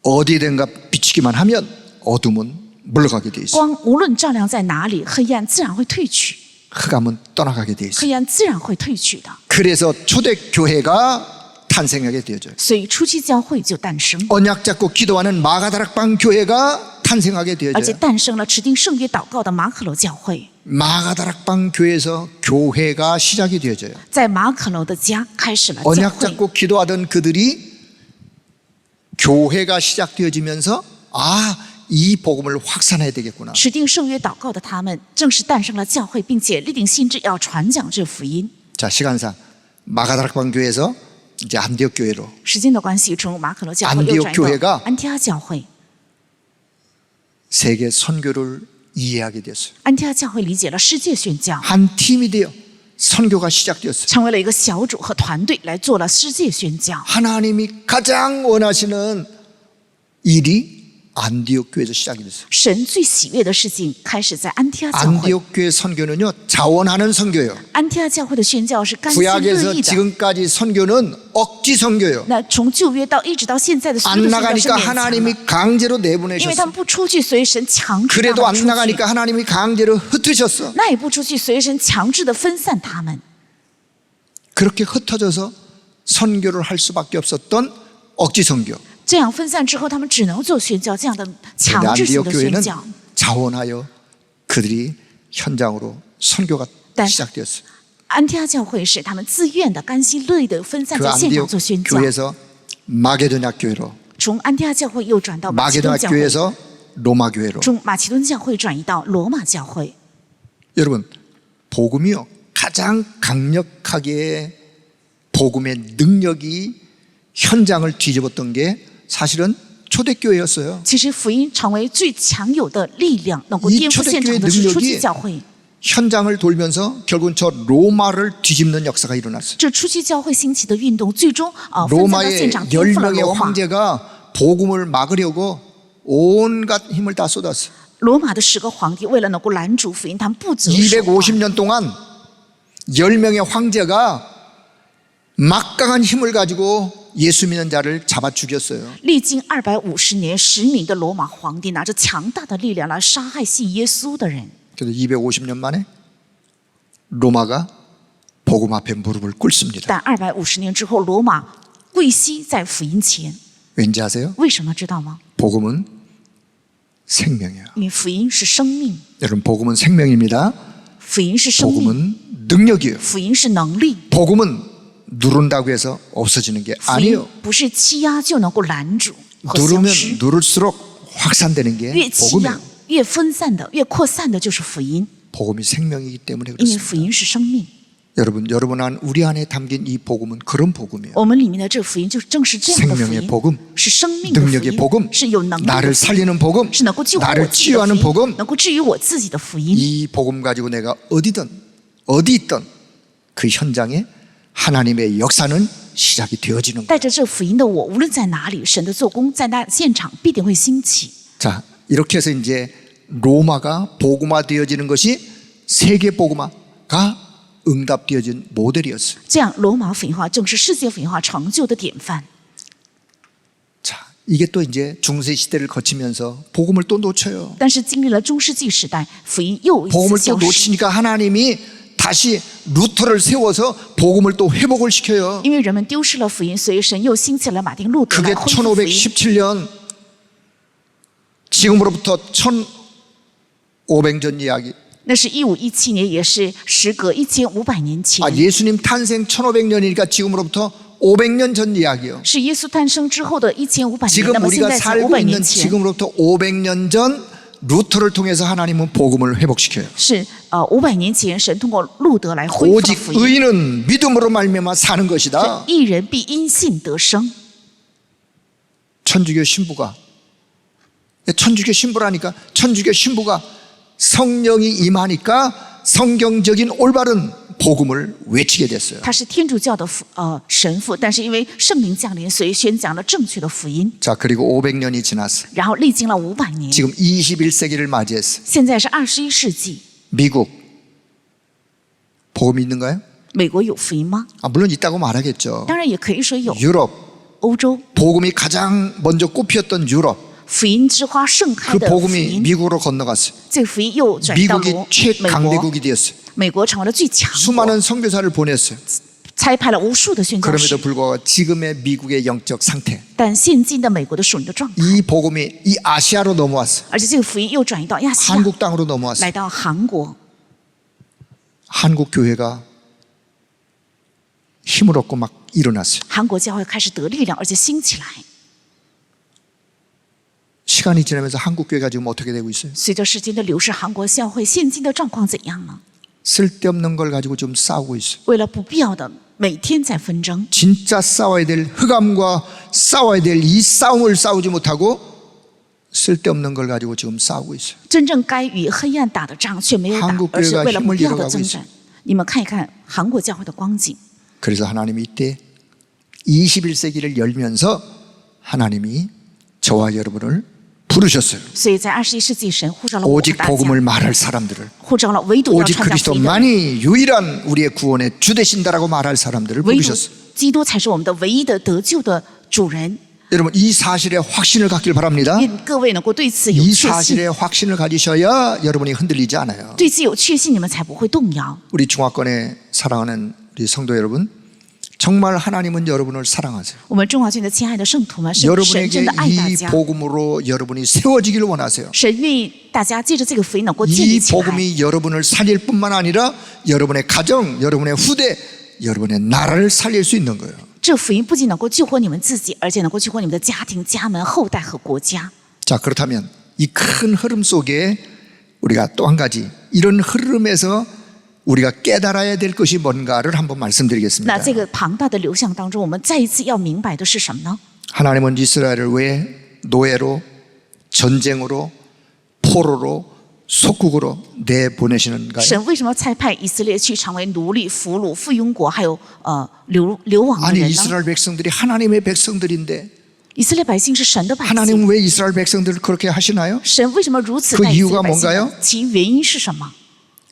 어디에든가 비치기만 하면 어둠은 물러가게 돼 있어요. 光无论照亮在哪里，黑暗自然会退去， 흑암은 떠나가게 돼 있어요. 黑暗自然会退去的。 그래서 초대교회가 탄생하게 되어져요. 所以初期教会就诞生， 언약 잡고 기도하는 마가다락방 교회가 탄생하게 而且 되어져요. 诞生了持定圣约祷告的马可楼教会。 마가다락방 교회에서 교회가 시작이 되어져요. 在马可楼的家开始了教 언약 会， 잡고 기도하던 그들이 교회가 시작되어지면서 아 이 복음을 확산해야 되겠구나. 持定圣约祷告的他们，正是诞生了教会，并且立定心志要传讲这福音。 자, 시간상 마가다락방 교회에서 이제 안디옥 교회로 时间的关系，从马可罗教会又转 안디옥 到 교회가 安提阿教会。 세계 선교를 이해하게 됐어요. 安提阿教会理解了世界宣教， 한 팀이 되어 선교가 시작되었어요. 成为了一个小组和团队来做了世界宣教。 하나님이 가장 원하시는 일이 안디옥 교회에서 시작이 됐어요. 神最喜悦的事情开始在安提阿教会。 안디옥 교회 선교는요, 자원하는 선교예요. 安提阿教会的宣教是甘心乐 구약에서 意的。 지금까지 선교는 억지 선교예요. 那从旧约到一直到现在的所有 안 的宣教是 나가니까 勉强 하나님이 的， 강제로 因为他 내보내셨어요. 们不出去，所以神强制让 그래도 他们 안 出去。 나가니까 하나님이 강제로 흩으셨어. 那也不出去，所以神强制的分散他们。 그렇게 흩어져서 선교를 할 수밖에 없었던 억지 선교. 这样分散之后，他们只能做宣教，这样的强 그런데 制性 안디옥 的宣 교회는 教。 자원하여 그들이 현장으로 선교가 단- 시작되었어요. 安提阿教会是他们自愿的、甘心乐意的分散 그 在现场 안디옥 做宣教。 교회에서 마게도냐 교회로, 从安提阿教会又转到马其顿 마게도냐 教会， 교회에서 로마 교회로. 从马其顿教会转移到罗马教会。 여러분, 복음이요, 가장 강력하게 복음의 능력이 현장을 뒤집었던 게 사실은 초대교회였어요. 其实福音成为最强有的力量，能够 이 颠覆现 초대교회 场的是初期 능력이 教会。 현장을 돌면서 결국은 저 로마를 뒤집는 역사가 일어났어요. 这初期教会兴起的运动，最终分散到 로마의 现场颠覆了 10명의 罗马。 황제가 복음을 막으려고 온갖 힘을 다 쏟았어요. 罗马的10个皇帝为了能够拦阻福音，他们不择手段。 250년 동안 10명의 황제가 막강한 힘을 가지고 예수 믿는 자를 잡아 죽였어요. 历经250年，10名的罗马皇帝拿着强大的力量来杀害信耶稣的人。 그래서 250년 만에 로마가 복음 앞에 무릎을 꿇습니다. 但250年之后，罗马跪膝在福音前。 왠지 아세요? 为什么知道吗？ 복음은 생명이에요. 因为福音是生命， 여러분, 복음은 생명입니다. 福音是生命， 복음은 능력이에요. 福音是能力。 복음은 누른다고 해서 없어지는 게 福音 아니에요. 不是欺压就能够拦阻和消 누르면 失， 누를수록 확산되는 게 越欺压 복음이에요. 越分散的、越扩散的就是福音， 복음이 생명이기 때문에 因为 그렇습니다. 福音是生命。 여러분 안 우리 안에 담긴 이 복음은 그런 복음이에요. 我们里面的这福音就正是这样的福 생명의 音， 복음, 是生命的福 능력의 音， 복음, 是有能力的 나를 福音， 살리는 복음, 是能够救活我 나를 自己的福 치유하는 音， 복음. 能够治愈我自己的福音。 이 복음 가지고 내가 어디든 어디 있든 그 현장에 하나님의 역사는 시작이 되어지는 거예요. 带着这福音的我，无论在哪里，神的做工在那现场必定会兴起。 자, 이렇게 해서 이제 로마가 복음화 되어지는 것이 세계 복음화가 응답되어진 모델이었어요. 这样，罗马福音化正是世界福音化成就的典范。 자, 이게 또 이제 중세 시대를 거치면서 복음을 또 놓쳐요. 但是经历了中世纪时代，福音又一次 복음을 또 消失， 놓치니까 하나님이 다시 루터를 세워서 복음을 또 회복을 시켜요. 因为人们丢失了福音，所以神又兴起了马丁路德 그게 来恢复福音。 1517년 지금으로부터 1500년 이야기. 那是1517年，也是时隔1500年前， 아, 예수님 탄생 1500년이니까 지금으로부터 500년 전 이야기요. 是耶稣诞生之后的1500年。 지금 那么现 우리가 在是 살고 500 있는 年前， 지금으로부터 500년 전 루터를 통해서 하나님은 복음을 회복시켜요. 是500年前，神通过路德来恢复了 오직 福音。 의인은 믿음으로 말미암아 사는 것이다. 义人必因信得生。 천주교 신부가 천주교 신부가 성령이 임하니까 성경적인 올바른 복음을 외치게 됐어요. 他是天主教的神父，但是因为圣灵降临，所以宣讲了正确的福音。 자, 그리고 500년이 지났어. 然后历经了500年， 지금 21세기를 맞이했어. 现在是21世纪， 미국 복음이 있는가요? 美国有福音吗？ 아, 물론 있다고 말하겠죠. 当然也可以说有。 유럽 欧洲 복음이 가장 먼저 꽃피었던 유럽 福音之花盛开 그 的福 복음이 音， 미국으로 건너갔어요. 这个福音又转到 미국이 美国， 최강대국이 되었어요. 美国成为了最强国， 수많은 선교사를 보냈어요. 差派了无数的宣教 그럼에도 士。 불구하고 지금의 미국의 영적 상태, 但现今的美国的属灵的状态， 이 복음이 이 아시아로 넘어왔어. 而且这个福音又转移到亚细亚， 한국 땅으로 넘어왔어. 来到韩国。 한국 교회가 힘을 얻고 막 일어났어요. 韩国教会开始得力量，而且兴起来。 시간이 지나면서 한국 교회가 지금 어떻게 되고 있어요? 随着时间的流逝，韩国教会现今的状况怎样呢？ 쓸데없는 걸 가지고 좀 싸우고 있어요. 为了不必要的每天在纷争， 진짜 싸워야 될 흑암과 싸워야 될 이 싸움을 싸우지 못하고 쓸데없는 걸 가지고 지금 싸우고 있어요. 真正该与黑暗打的仗却没有打 한국， 而是 교회가 为了不 힘을 必要的 잃어가고 征 있어요. 战。你们看一看韩国教会的光景， 그래서 하나님이 이때 21세기를 열면서 하나님이 저와 여러분을 부르셨어요. 所以在21世纪，神呼召了我和 오직 大家， 복음을 말할 사람들을, 呼召了唯独要 오직 传讲福音的人， 그리스도만이 유일한 우리의 구원의 주 되신다라고 말할 사람들을 唯独 부르셨어요. 基督才是我们的唯一的得救的主人。 여러분 이 사실에 확신을 갖길 바랍니다. 愿各位能够对此有 이 确信， 사실에 확신을 가지셔야 여러분이 흔들리지 않아요. 对此有确信，你们才不会动摇。 우리 중화권에 사랑하는 우리 성도 여러분, 정말 하나님은 여러분을 사랑하세요. 我们中华军的亲爱的圣徒们，是神 여러분에게 真的爱大 이 家， 복음으로 여러분이 세워지기를 원하세요. 神愿意大家借着这个福音能够建立 이 起来。 복음이 여러분을 살릴 뿐만 아니라 여러분의 가정, 여러분의 후대, 여러분의 나라를 살릴 수 있는 거예요. 这福音不仅能够救活你们自己，而且能够救活你们的家庭、家门、后代和国家。 자, 그렇다면 이 큰 흐름 속에 우리가 또 한 가지 이런 흐름에서 우리가 깨달아야 될 것이 뭔가를 한번 말씀드리겠습니다. 那这个庞大的流向当中，我们再一次要明白的是什么呢？ 하나님은 이스라엘을 왜 노예로, 전쟁으로, 포로로, 속국으로 내보내시는가요? 神为什么差派以色列去成为奴隶、俘虏、附庸国，还有流亡的 아니 人呢？ 이스라엘 백성들이 하나님의 백성들인데 以色列百姓是神的百姓， 하나님은 왜 이스라엘 백성들을 그렇게 하시나요? 神为什么如此 그 待以色 이유가 列百姓 뭔가요 呢？其原因是什么？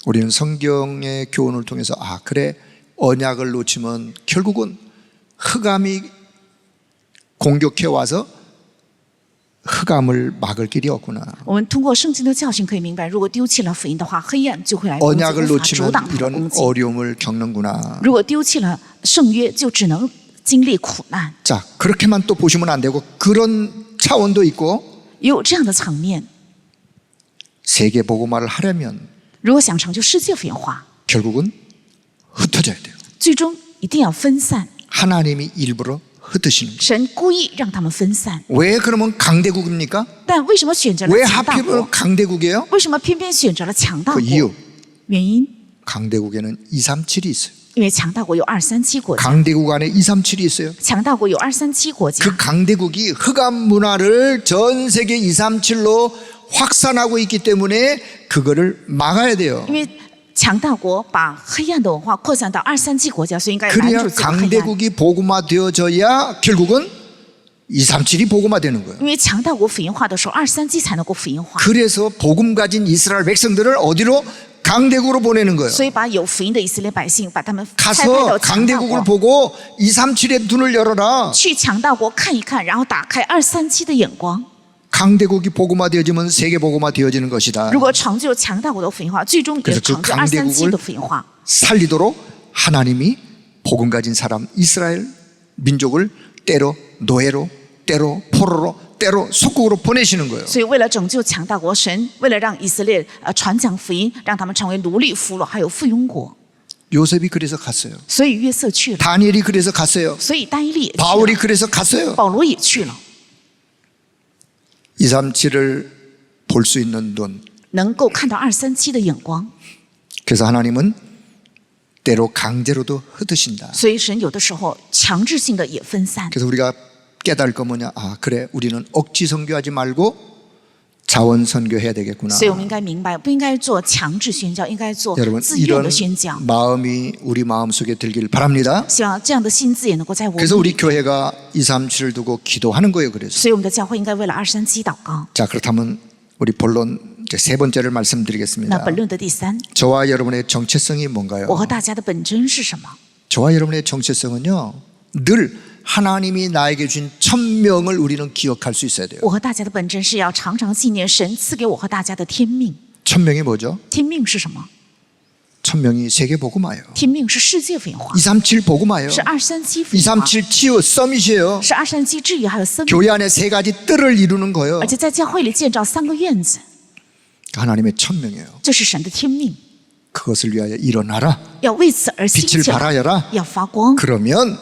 우리는 성경의 교훈을 통해서 아 그래 언약을 놓치면 결국은 흑암이 공격해 와서 흑암을 막을 길이 없구나. 我们通过圣经的教训可以明白，如果丢弃了福音的话，黑暗就会来攻击， 언약을 无法阻 놓치면 挡它的 이런 攻击。 어려움을 겪는구나. 如果丢弃了圣约，就只能经历苦难。 자 그렇게만 또 보시면 안 되고 그런 차원도 있고 也有这样的层面， 세계 복음화를 하려면 如果想成就世界福音化， 결국은 흩어져야 돼요. 最终一定要分散。 하나님이 일부러 흩으시는 거예요. 神故意让他们分散， 왜 그러면 강대국입니까? 但为什么选择了 왜 强大 하필 国？ 강대국이에요? 为什么偏偏选择了强大 그 国？ 이유 原因， 강대국에는 237이 있어요. 因为强大国有237国家， 강대국 안에 237이 있어요. 强大国有237国家 그 ， 강대국이 흑암 문화를 전 세계 237로 확산하고 있기 때문에 그거를 막아야 돼요. 因为强大国把黑暗的文化扩散到237国家，所以应该拦 그래야 住这个黑暗。 강대국이 복음화되어져야 결국은 237이 복음화되는 거예요. 因为强大国福音化的时候，237才能够福音化， 그래서 복음 가진 이스라엘 백성들을 어디로? 강대국으로 보내는 거예요. 所以把有福音的以色列百姓把他们差派 가서 到强大 강대국을 国， 보고 237의 눈을 열어라. 去强大国看一看，然后打开237的眼光。 강대국이 복음화되어지면 세계 복음화되어지는 것이다. 如果成就强大国的福音化，最终也 그래서 그 成就 강대국을 237的福音化。 살리도록 하나님이 복음 가진 사람 이스라엘 민족을 때로 노예로 때로 포로로 때로 속국으로 보내시는 거예요. 所以，为了拯救强大国，神为了让以色列传讲福音，让他们成为奴隶、俘虏，还有附庸国， 요셉이 그래서 갔어요. 所以约瑟去了， 다니엘이 그래서 갔어요. 所以但以理也去 바울이 了， 그래서 갔어요. 保罗也去了。 237을 볼 수 있는 눈. 能够看到237的眼光， 그래서 하나님은 때로 강제로도 흩으신다. 所以神有的时候强制性的也分散。 그래서 우리가 깨달을 거 뭐냐? 아 그래 우리는 억지 선교하지 말고 자원 선교해야 되겠구나. 所以我们应该明白，不应该做强制宣教，应该做 여러분 自愿 이런 的宣教。 마음이 우리 마음속에 들길 바랍니다. 希望这样的心智也能够在我们 그래서 里 우리 교회가 237을 두고 기도하는 거예요. 그래서 所以我们的教会应该为了237祷告。 자 그렇다면 우리 본론 이제 세 번째를 那 말씀드리겠습니다. 本论的第三， 저와 여러분의 정체성이 뭔가요? 我和大家的本真是什么？ 저와 여러분의 정체성은요 늘 하나님이 나에게 준 천명을 우리는 기억할 수 있어야 돼요. 我和大家的本真是要常常纪念神赐给我和大家的天命。 천명이 뭐죠? 天命是什么？ 천명이 세계 복음화예요. 天命是世界福音化， 237 복음화예요. 是237福音化， 237 치유 서밋이에요. 是237治愈还有生命， 교회 안에 세 가지 뜰을 이루는 거예요. 而且在教会里建造3个院子， 하나님의 천명이에요. 这是神的天命， 그것을 위하여 일어나라. 要为此而兴 빛을 起来， 발하여라. 要发光， 그러면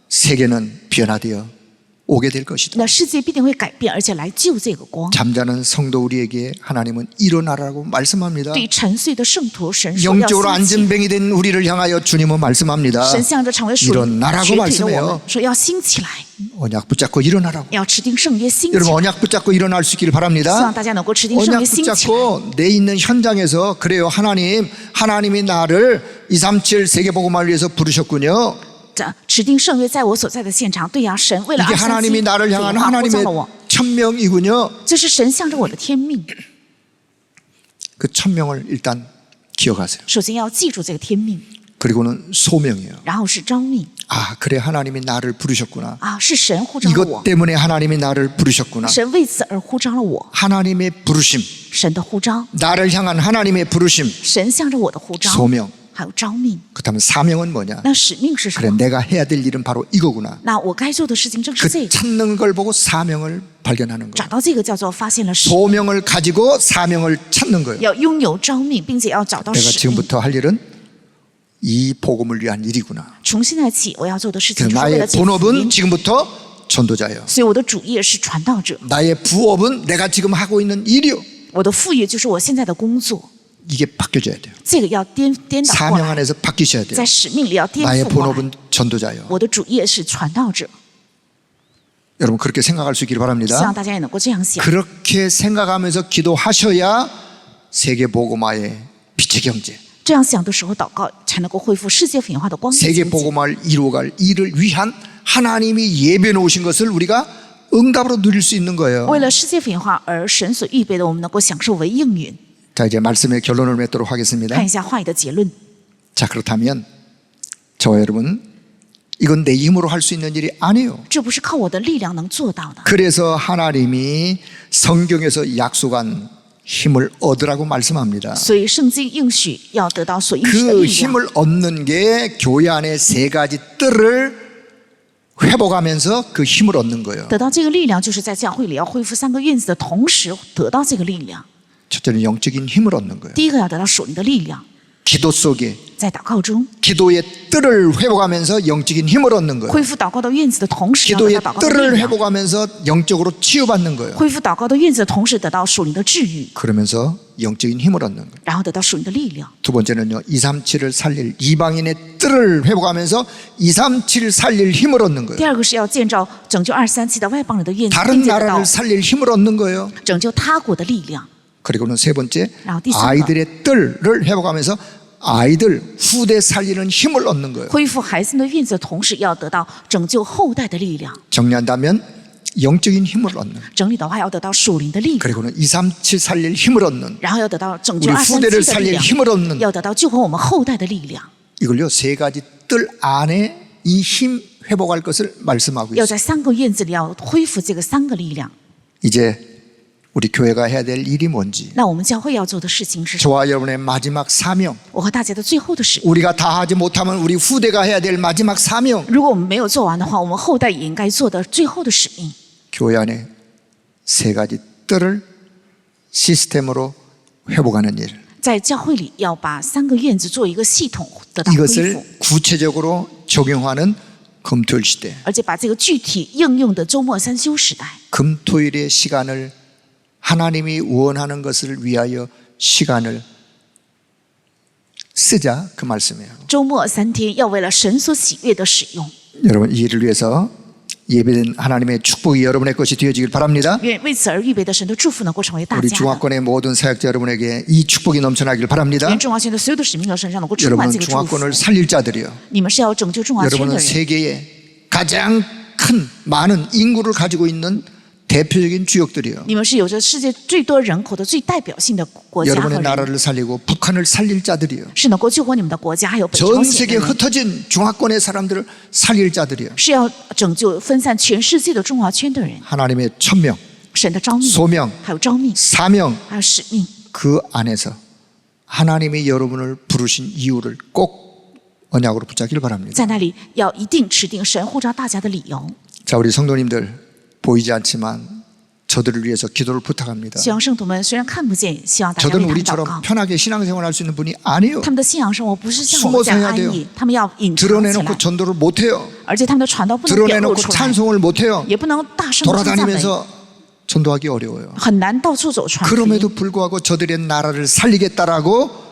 세계는 변화되어 오게 될 것이다. 那世界必定会改变，而且来救这个光。 잠자는 성도 우리에게 하나님은 일어나라고 말씀합니다. 对沉睡的圣徒，神说要 영적으로 兴起。 안전뱅이 된 우리를 향하여 주님은 말씀합니다. 神向着成为属灵 일어나라고 瘸腿的我 말씀해요. 们说要兴起来， 언약 붙잡고 일어나라고. 要持定圣约兴起 여러분 来。 언약 붙잡고 일어날 수 있기를 希望 바랍니다. 大家能够持定圣 언약 约兴起来。 붙잡고 내 있는 현장에서 그래요. 하나님이 나를 237 세계복음화를 위해서 부르셨군요. 这持定圣约在我所在的现场，对呀，神为了 이게 237 하나님이 나를 향한 呼召 하나님의 了我， 천명이군요. 这是神向着我的天命。 그 천명을 일단 기억하세요. 首先要记住这个天命， 그리고는 소명이에요. 然后是召命 아, 그래 하나님이 나를 부르셨구나. 啊，是神呼召了 이것 我， 때문에 하나님이 나를 부르셨구나. 神为此而呼召了我， 하나님의 부르심, 神的呼召， 나를 향한 하나님의 부르심, 神向着我的呼召， 소명. 还有召命。 그렇다면 사명은 뭐냐? 那使命是什 그래 么？ 내가 해야 될 일은 바로 이거구나. 那我该做的事情正是这 그 个， 찾는 걸 보고 사명을 발견하는 找 거예요. 到这个叫做发现了使， 소명을 가지고 사명을 찾는 거예요. 要拥有召命，并且要找到 내가 使命。 지금부터 할 일은 이 복음을 위한 일이구나. 从现在起，我要做的事情 그래서 就是为了 나의 解福 본업은 音。 지금부터 전도자예요. 所以我的主业是传道者， 나의 부업은 내가 지금 하고 있는 일이요. 我的副业就是我现在的工作。 이게 바뀌어져야 돼요. 这个要颠倒过 사명 来， 안에서 바뀌셔야 돼요. 在使命里要颠 나의 覆过来。 본업은 전도자예요. 我的主业是传道者， 여러분 그렇게 생각할 수 있기를 希望 바랍니다. 大家也能够这样想。 그렇게 생각하면서 기도하셔야 세계 복음화의 빛의 경제, 这样想的时候，祷告才能够恢复世界腐化的光明 세계 经济。 복음화를 이루어갈 일을 위한 하나님이 예배 놓으신 것을 우리가 응답으로 누릴 수 있는 거예요. 为了世界腐化而神所预备的，我们能够享受为应允。 자 이제 말씀의 결론을 맺도록 하겠습니다. 看一下话语的结论。 자 그렇다면 저와 여러분 이건 내 힘으로 할 수 있는 일이 아니에요. 这不是靠我的力量能做到的。 그래서 하나님이 성경에서 약속한 힘을 얻으라고 말씀합니다. 所以圣经应许要得到所应许的 그 力量。 힘을 얻는 게 교회 안에 세 가지 뜰을 회복하면서 그 힘을 얻는 거예요. 得到这个力量，就是在教会里要恢复3个院子的同时得到这个力量。 첫째는 영적인 힘을 얻는 거예요. 第一个要得到属灵的力量， 기도 속에 在祷告中 기도의 뜰을 회복하면서 영적인 힘을 얻는 거예요. 恢复祷告的院子的同时，要得 기도의 到祷告的 뜰을 力量。 회복하면서 영적으로 치유받는 거예요. 恢复祷告的院子的同时，得到属灵的治愈， 그러면서 영적인 힘을 얻는 거예요. 然后得到属灵的力量。 두 번째는요. 237을 살릴 이방인의 뜰을 회복하면서 237을 살릴 힘을 얻는 거예요. 第二个是要建造拯救237的外邦人的院子， 다른 并且得到 나라를 살릴 힘을 얻는 거예요. 拯救他国的力量。 그리고는 세 번째 라고第三个。 아이들의 뜰을 회복하면서 아이들 후대 살리는 힘을 얻는 거예요. 恢复孩子们的院子的同时，要得到拯救后代的力量。 정리한다면 영적인 힘을 얻는 整理的话，要得到属灵的力量， 그리고는 237 살릴 힘을 얻는 然后要得到拯救 우리후대를 237的力 살릴 量 힘을 얻는 ，要得到救活我们后代的力量。 이걸요 세 가지 뜰 안에 이 힘 회복할 것을 말씀하고 要 있어요. 在3个院子里要恢复这个3个力量。 이제 우리 교회가 해야 될 일이 뭔지 那我们教会要做的事情是什么？ 저와 여러분의 마지막 사명 我和大家的最后的使命。 우리가 다 하지 못하면 우리 후대가 해야 될 마지막 사명 如果我们没有做完的话，我们后代也应该做的最后的使命， 교회 안에 세 가지 뜰을 시스템으로 회복하는 일 在教会里要把3个院子做一个系统得到恢 이것을 复， 구체적으로 적용하는 금토일 시대 而且把这个具体应用的周末三休时代， 금토일의 시간을 하나님이 원하는 것을 위하여 시간을 쓰자 그 말씀이에요. 周末3天要为了神所喜悦的使用。 여러분 이 일을 위해서 예배된 하나님의 축복이 여러분의 것이 되어지길 바랍니다. 愿为此而预备的神的祝福能够成为大 우리 家的。 중화권의 모든 사역자 여러분에게 이 축복이 넘쳐나길 바랍니다. 愿中华圈的所有的使命者身上能够充满 여러분은 这个祝福。 중화권을 살릴 자들이요. 你们是要拯救中华圈的 여러분은 人， 세계에 가장 큰 많은 인구를 가지고 있는 대표적인 주역들이요. 你们是有着世界最多人口的最代表性的国家和 여러분의 人， 나라를 살리고 북한을 살릴 자들이요. 是能够救活你们的国家，还有北朝 전 鲜 세계에 的人， 흩어진 중화권의 사람들을 살릴 자들이요. 是要拯救分散全世界的中华圈的人。 하나님의 천명, 神的召命， 소명, 还有召命， 사명 还有使命， 그 안에서 하나님이 여러분을 부르신 이유를 꼭 언약으로 붙잡기를 바랍니다. 在那里要一定持定神呼召大家的理由。 자, 우리 성도님들 보이지 않지만 저들을 위해서 기도를 부탁합니다. 希望圣徒们虽然看不见，希望大家为 저들은 他们祷 우리처럼 告。 편하게 신앙생활 할 수 있는 분이 아니에요. 他们的信仰生活不是像我们这样 숨어서해야 安 돼요 逸，他们要隐藏起 드러내놓고 来， 전도를 못해요. 而且他们的传道不能表露 드러내놓고 出来， 찬송을 못해요. 也不能大声地称赞美， 돌아다니면서 전도하기 어려워요. 很难到处走传福音。 그럼에도 불구하고 저들의 나라를 살리겠다라고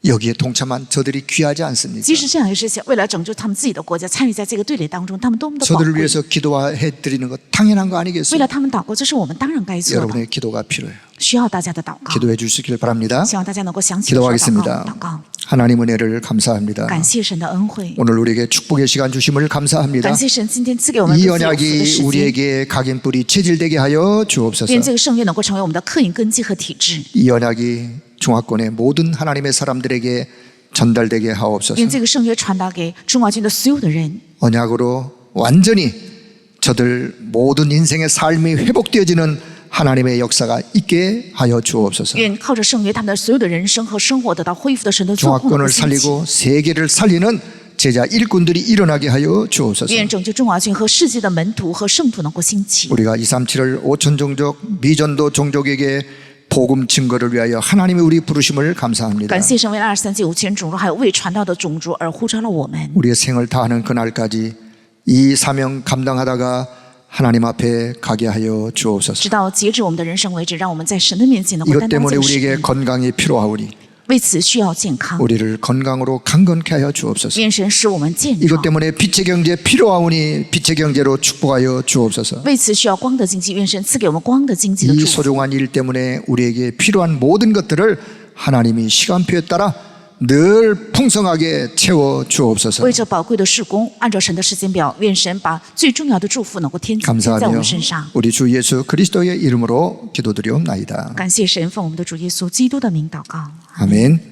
여기에 동참한 저들이 귀하지 않습니까? 即使这样一个事情，为了拯救他们自己的国家，参与在这个队列当中，他们多么的宝 저들을 贵。 위해서 기도해 드리는 것 당연한 거 为 아니겠어요? 了他们祷告，这是我们当然该做的， 여러분의 기도가 필요해요. 需要大家的祷告。 기도해 주시길 바랍니다. 希望大家能够详细的祷 기도하겠습니다. 告，祷告， 하나님 은혜를 감사합니다. 感谢神的恩惠， 오늘 우리에게 축복의 시간 주심을 감사합니다. 感谢神今天赐给我们 이 如此有福的 언약이 时间。 우리에게 각인뿌리 체질되게 하여 주옵소서. 愿这个圣约能够成为我们的刻印根基和体制。 이 언약이 중화권의 모든 하나님의 사람들에게 전달되게 하옵소서. 愿这个圣约传达给中华军的所有的人， 언약으로 완전히 저들 모든 인생의 삶이 회복되어지는 하나님의 역사가 있게 하여 주옵소서. 愿靠着圣约，他们的所有的人生和生活得到恢复的神的作工能够 중화권을 兴起。 살리고 세계를 살리는 제자 일꾼들이 일어나게 하여 주옵소서. 愿拯救中华军和世界的门徒和圣徒能够兴起。 우리가 237을 5천 종족 미전도 종족에게 복음 증거를 위하여 하나님의 우리 부르심을 감사합니다. 感谢神为237届5千种族还有未传道的种族而呼召了我们。 우리의 생을 다하는 그날까지 이 사명 감당하다가 하나님 앞에 가게 하여 주옵소서. 直到截止我们的人生为止，让我们在神的面前能够 이것 担当 때문에 这个使 우리에게 命。 건강이 필요하오니 为此需要健康， 우리를 건강으로 강건케 하여 주옵소서. 愿神使我们健 이것 壮。 때문에 빛의 경제 필요하오니 빛의 경제로 축복하여 주옵소서. 为此需要光的经济，愿神赐给我们光的经济的 이 祝福。 소중한 일 때문에 우리에게 필요한 모든 것들을 하나님이 시간표에 따라 늘 풍성하게 채워 주옵소서. 为这宝贵的事工，按照神的时间表，愿神把最重要的祝福能够添加在我 감사하며 们身上。 우리 주 예수 그리스도의 이름으로 기도드리옵나이다. 感谢神，奉我们的主耶稣基督的名祷告。 아멘.